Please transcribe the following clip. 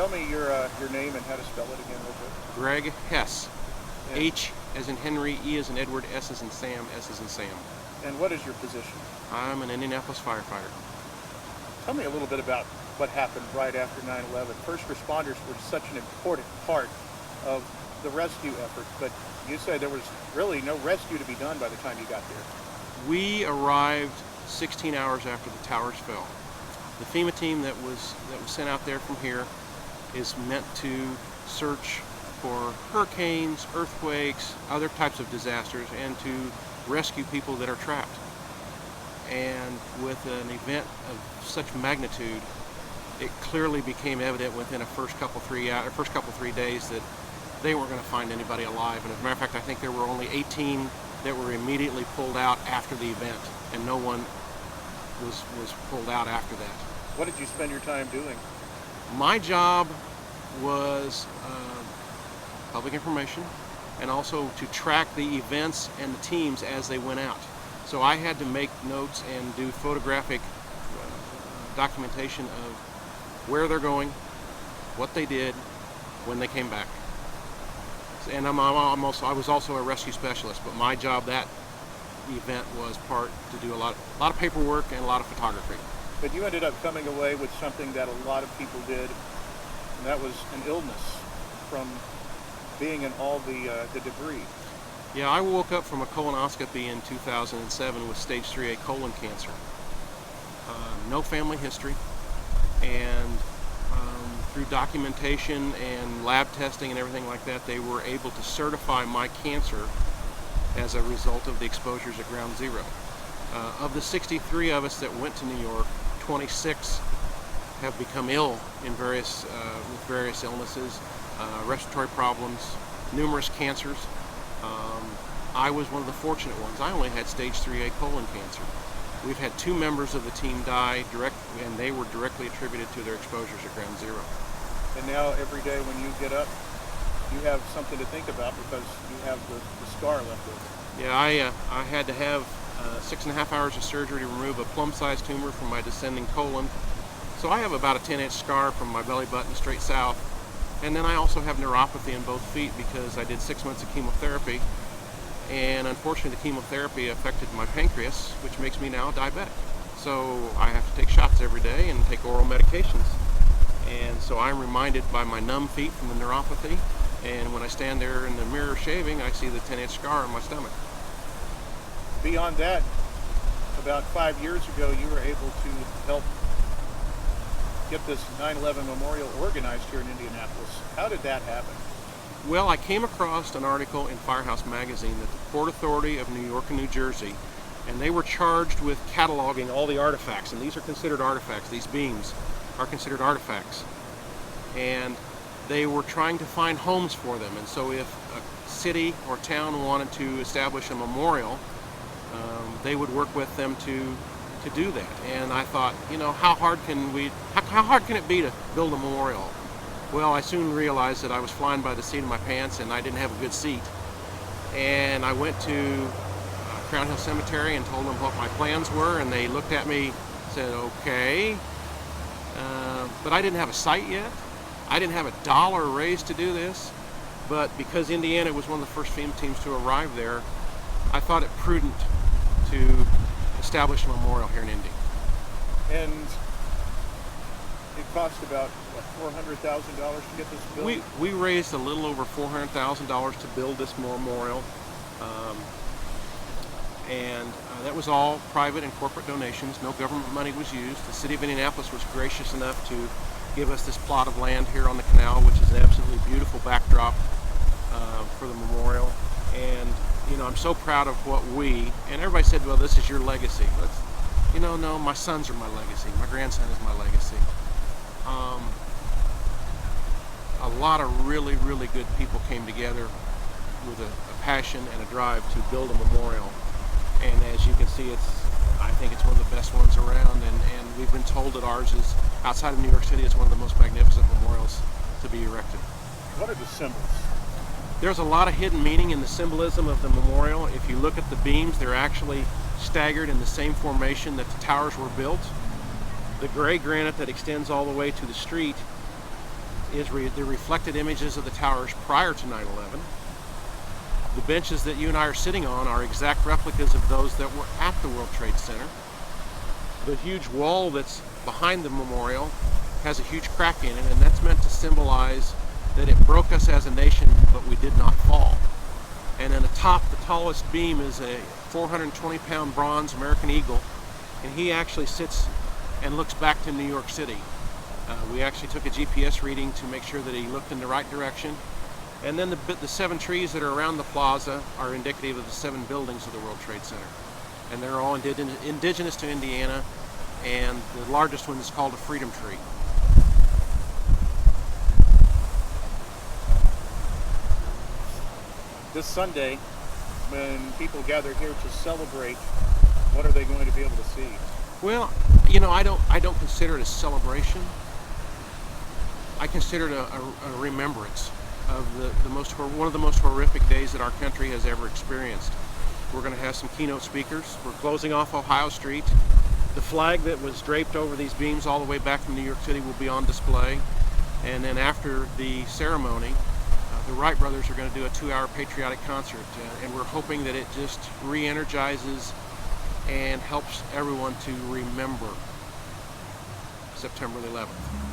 Tell me your name and how to spell it again real quick. Greg Hess. And, H as in Henry, E as in Edward, S as in Sam, S as in Sam. and what is your position? I'm an Indianapolis firefighter. Tell me a little bit about what happened right after 9/11. First responders were such an important part of the rescue effort, but you said there was really no rescue to be done by the time you got there. We arrived 16 hours after the towers fell. The FEMA team that was sent out there from here is meant to search for hurricanes, earthquakes, other types of disasters, and to rescue people that are trapped. And with an event of such magnitude, it clearly became evident within the first couple 3 days that they weren't going to find anybody alive. And as a matter of fact, I think there were only 18 that were immediately pulled out after the event, and no one was pulled out after that. What did you spend your time doing? My job was public information, and also to track the events and the teams as they went out. So I had to make notes and do photographic documentation of where they're going, what they did, when they came back. And I was also a rescue specialist, but my job that event was to do a lot of paperwork and a lot of photography. But you ended up coming away with something that a lot of people did, and that was an illness from being in all the debris. Yeah, I woke up from a colonoscopy in 2007 with stage 3A colon cancer. No family history, and through documentation and lab testing and everything like that, they were able to certify my cancer as a result of the exposures at ground zero. Of the 63 of us that went to New York, 26 have become ill in with various illnesses, respiratory problems, numerous cancers. I was one of the fortunate ones. I only had stage 3A colon cancer. We've had 2 members of the team die and they were directly attributed to their exposures at ground zero. And now every day when you get up, you have something to think about because you have the scar left over. Yeah, I had to have 6.5 hours of surgery to remove a plum-sized tumor from my descending colon. So I have about a 10-inch scar from my belly button straight south. And then I also have neuropathy in both feet because I did 6 months of chemotherapy. And unfortunately, the chemotherapy affected my pancreas, which makes me now diabetic. So I have to take shots every day and take oral medications. And so I'm reminded by my numb feet from the neuropathy. And when I stand there in the mirror shaving, I see the 10-inch scar on my stomach. Beyond that, about 5 years ago, you were able to help get this 9/11 memorial organized here in Indianapolis. How did that happen? Well, I came across an article in Firehouse Magazine that the Port Authority of New York and New Jersey, and they were charged with cataloging all the artifacts, and these are considered artifacts. These beams are considered artifacts. And they were trying to find homes for them. And so if a city or town wanted to establish a memorial, they would work with them to do that. And I thought, how hard can it be to build a memorial? Well, I soon realized that I was flying by the seat of my pants and I didn't have a good seat. And I went to Crown Hill Cemetery and told them what my plans were, and they looked at me, said, okay. But I didn't have a site yet. I didn't have $1 raised to do this. But because Indiana was one of the first FEMA teams to arrive there, I thought it prudent to establish a memorial here in Indy. And it cost about, $400,000 to get this built? We raised a little over $400,000 to build this memorial. And that was all private and corporate donations. No government money was used. The city of Indianapolis was gracious enough to give us this plot of land here on the canal, which is an absolutely beautiful backdrop for the memorial. And I'm so proud of what and everybody said, well, this is your legacy. No, my sons are my legacy. My grandson is my legacy. A lot of really, really good people came together with a passion and a drive to build a memorial. And as you can see, I think it's one of the best ones around, and we've been told that ours is, outside of New York City, it's one of the most magnificent memorials to be erected. What are the symbols? There's a lot of hidden meaning in the symbolism of the memorial. If you look at the beams, they're actually staggered in the same formation that the towers were built. The gray granite that extends all the way to the street is the reflected images of the towers prior to 9/11. The benches that you and I are sitting on are exact replicas of those that were at the World Trade Center. The huge wall that's behind the memorial has a huge crack in it, and that's meant to symbolize that it broke us as a nation, but we did not fall. And then atop the tallest beam is a 420-pound bronze American eagle, and he actually sits and looks back to New York City. We actually took a GPS reading to make sure that he looked in the right direction. And then the 7 trees that are around the plaza are indicative of the 7 buildings of the World Trade Center. And they're all indigenous to Indiana, and the largest one is called a freedom tree. This Sunday, when people gather here to celebrate, what are they going to be able to see? Well, you know, I don't consider it a celebration. I consider it a remembrance of one of the most horrific days that our country has ever experienced. We're going to have some keynote speakers. We're closing off Ohio Street. The flag that was draped over these beams all the way back from New York City will be on display. And then after the ceremony, the Wright brothers are going to do a 2-hour patriotic concert. And we're hoping that it just re-energizes and helps everyone to remember September 11th.